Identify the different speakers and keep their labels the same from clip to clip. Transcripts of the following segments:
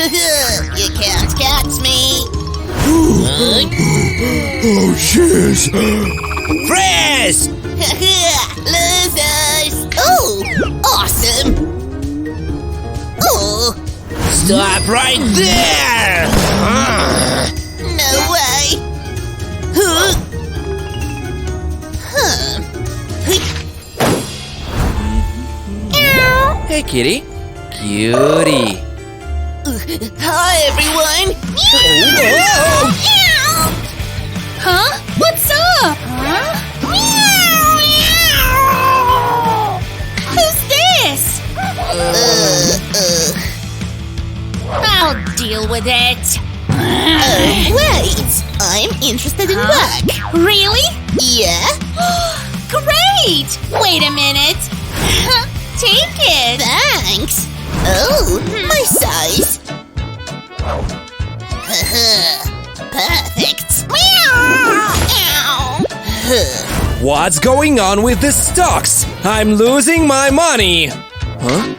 Speaker 1: You can't catch me.
Speaker 2: Oh, jeez.
Speaker 3: Freeze!
Speaker 1: Losers. Oh, awesome. Oh,
Speaker 3: Stop right there!
Speaker 1: no way. Huh.
Speaker 3: Hey, kitty. Cutie.
Speaker 1: Hi, everyone.
Speaker 4: Huh? What's up? Huh? Who's this? I'll deal with it.
Speaker 1: Wait. I'm interested in work.
Speaker 4: Really?
Speaker 1: Yeah?
Speaker 4: Great! Wait a minute. Take it.
Speaker 1: Thanks. Oh, my size. Perfect.
Speaker 3: What's going on with the stocks? I'm losing my money. Huh?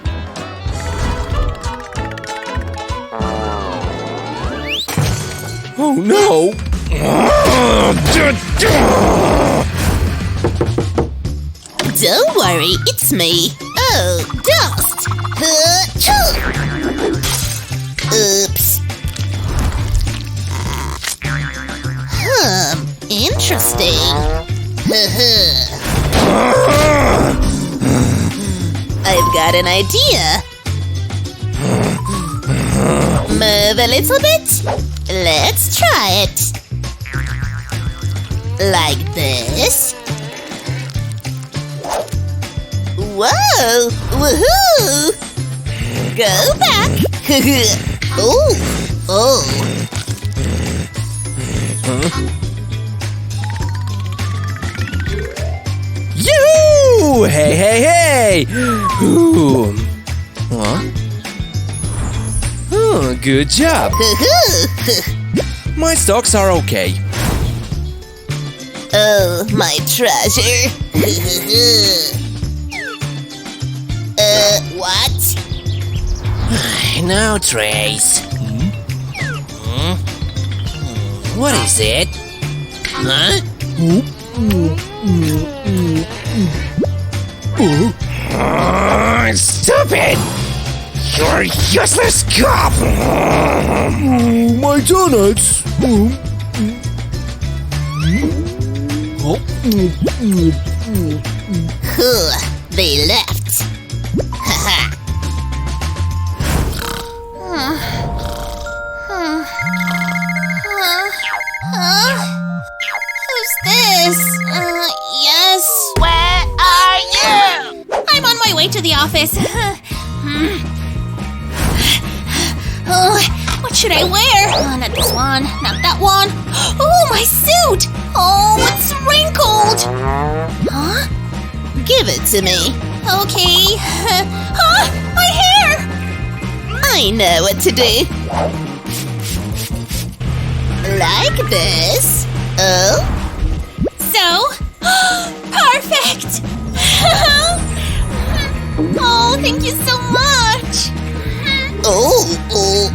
Speaker 3: Oh no!
Speaker 1: Don't worry, it's me. Oh, dust. Oops. Interesting. I've got an idea. Move a little bit. Let's try it. Like this. Whoa! Woohoo! Go back. Oh! Oh!
Speaker 3: Yoo! Hey, hey, hey! Ooh. Huh? Oh, good job. My stocks are okay.
Speaker 1: Oh, my treasure. What?
Speaker 3: Now trace. What is it? Huh? Stupid! You're useless cop!
Speaker 2: My donuts.
Speaker 1: They left.
Speaker 4: Who's this? Yes.
Speaker 1: Where are you?
Speaker 4: I'm on my way to the office. Oh, what should I wear? Not this one, not that one. Oh, my suit! Oh, it's wrinkled. Huh?
Speaker 1: Give it to me.
Speaker 4: Okay. Huh? My hair!
Speaker 1: I know what to do. Like this. Oh?
Speaker 4: So? Perfect! Oh, thank you so much.
Speaker 1: Oh, oh.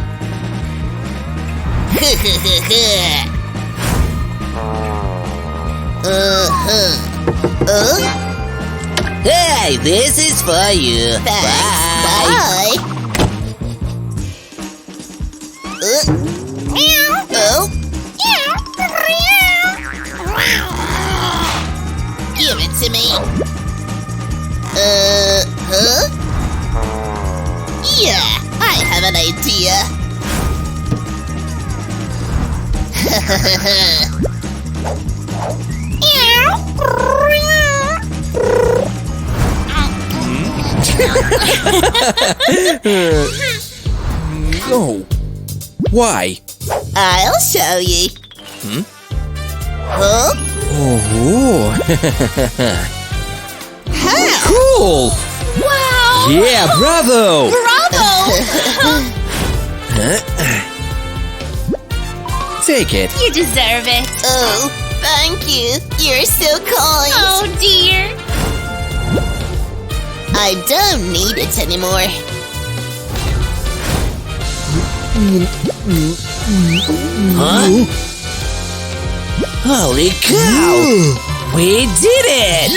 Speaker 3: Hey, this is for you.
Speaker 1: Thanks. Bye. Oh. Give it to me. Huh? Yeah, I have an idea.
Speaker 3: Oh. Why?
Speaker 1: I'll show you. Huh?
Speaker 3: Oh.
Speaker 1: Huh?
Speaker 3: Cool!
Speaker 4: Wow!
Speaker 3: Yeah, bravo!
Speaker 4: Bravo!
Speaker 3: Take it.
Speaker 4: You deserve it.
Speaker 1: Oh, thank you. You're so kind.
Speaker 4: Oh, dear.
Speaker 1: I don't need it anymore.
Speaker 3: Huh? Holy cow! We did it!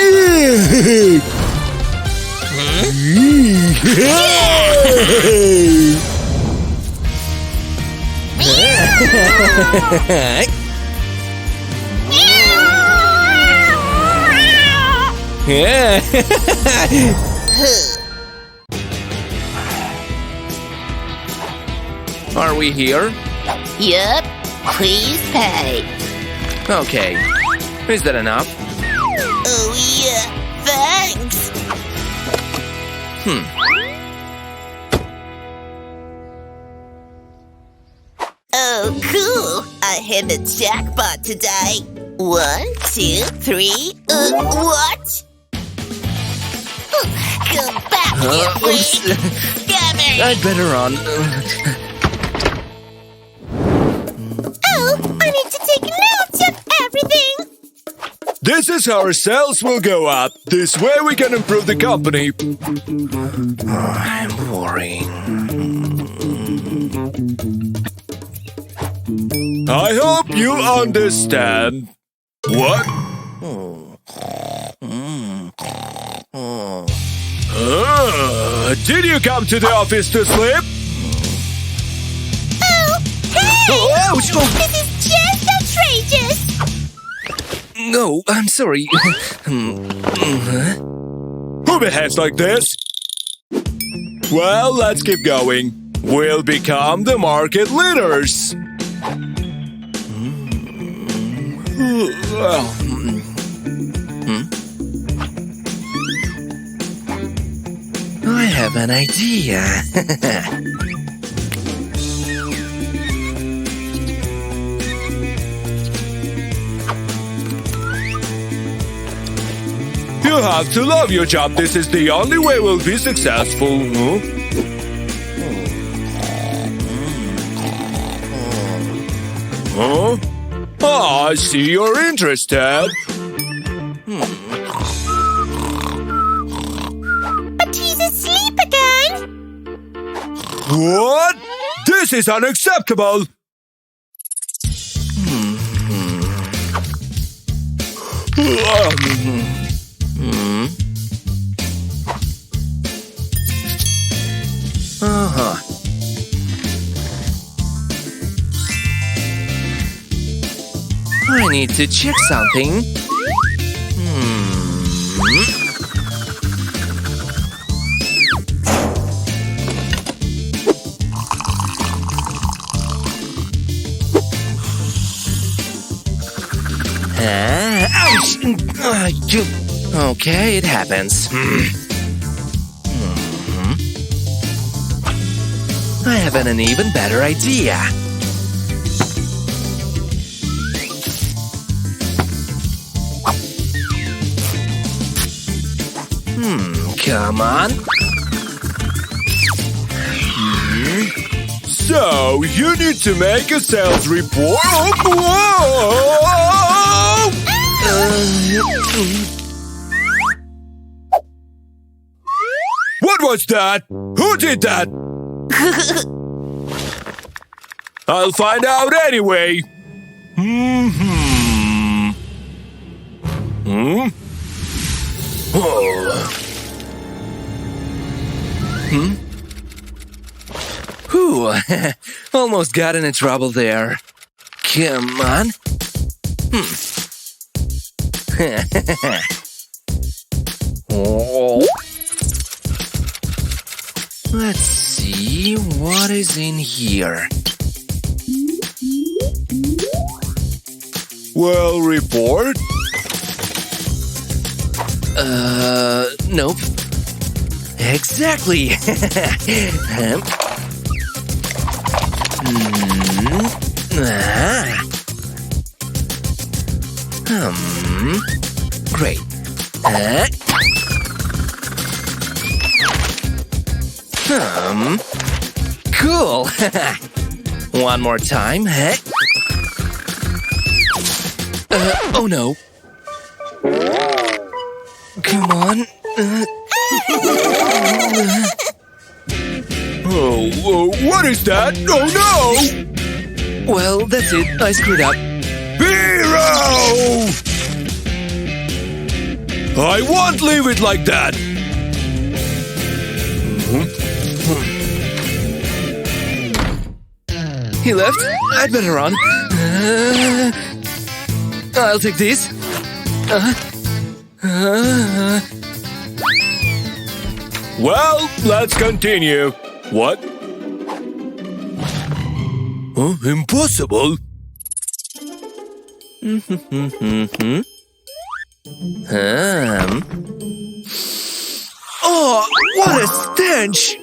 Speaker 3: Yeah! Are we here?
Speaker 1: Yup. Please pay.
Speaker 3: Okay. Is that enough?
Speaker 1: Oh, yeah. Thanks. Oh, cool. I hit the jackpot today. 1, 2, 3. What? Come back here, please. Come here.
Speaker 3: I'd better run.
Speaker 4: Oh, I need to take notes of everything.
Speaker 2: This is how our sales will go up. This way we can improve the company.
Speaker 3: I'm worrying.
Speaker 2: I hope you understand. What? Did you come to the office to sleep?
Speaker 4: Oh, hey!
Speaker 3: Oh,
Speaker 4: This is just outrageous.
Speaker 3: no, I'm sorry.
Speaker 2: Who behaves like this? Well, let's keep going. We'll become the market leaders.
Speaker 3: I have an idea.
Speaker 2: You have to love your job. This is the only way we'll be successful. Huh? Ah, I see you're interested.
Speaker 4: But he's asleep again.
Speaker 2: What? This is unacceptable.
Speaker 3: Uh-huh. I need to check something. Ouch! Okay, it happens. I have an even better idea. Come on.
Speaker 2: So, you need to make a sales report. Whoa! What was that? Who did that? I'll find out anyway.
Speaker 3: Whew, almost got into trouble there. Come on. Oh. Let's see what is in here.
Speaker 2: Well, report.
Speaker 3: Nope. Exactly. Great. Cool. One more time. Oh no. Come on.
Speaker 2: Oh, what is that? Oh no!
Speaker 3: Well, that's it. I screwed up.
Speaker 2: Piro! I won't leave it like that!
Speaker 3: He left. I'd better run. I'll take this.
Speaker 2: Well, let's continue. What? Impossible?
Speaker 3: Oh, what a stench!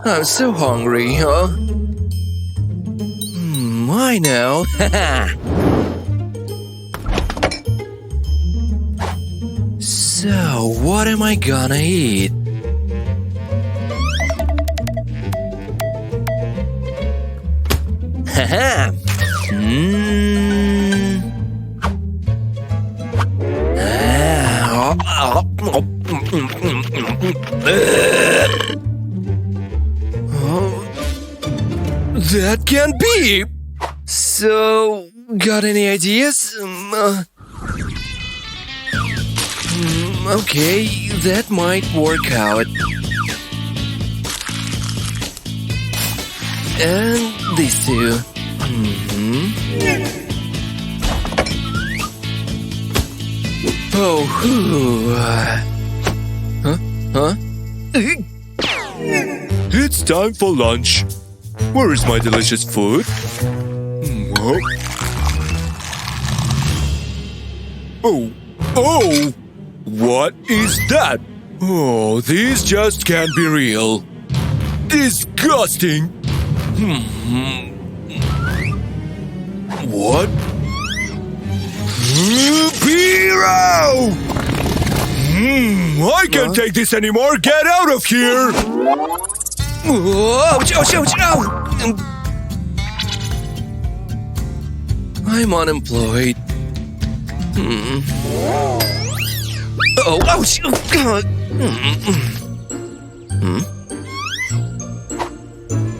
Speaker 3: I'm so hungry, huh? I know. So, what am I gonna eat? Haha! That can't be! So, got any ideas? Okay, that might work out. And these two. Oh, Huh?
Speaker 2: It's time for lunch. Where is my delicious food? Oh! What is that? Oh, these just can't be real. Disgusting! What? Piro! I can't take this anymore! Get out of here!
Speaker 3: Ouch, ouch, ouch, ouch! I'm unemployed. Oh, ouch!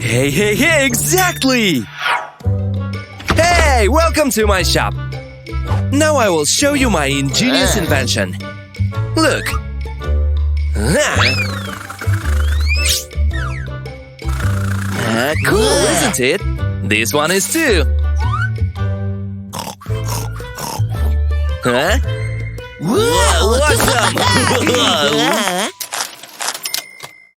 Speaker 3: Hey, exactly! Hey, welcome to my shop. Now I will show you my ingenious invention. Look. Cool, isn't it? This one is too.
Speaker 1: Whoa,
Speaker 3: What's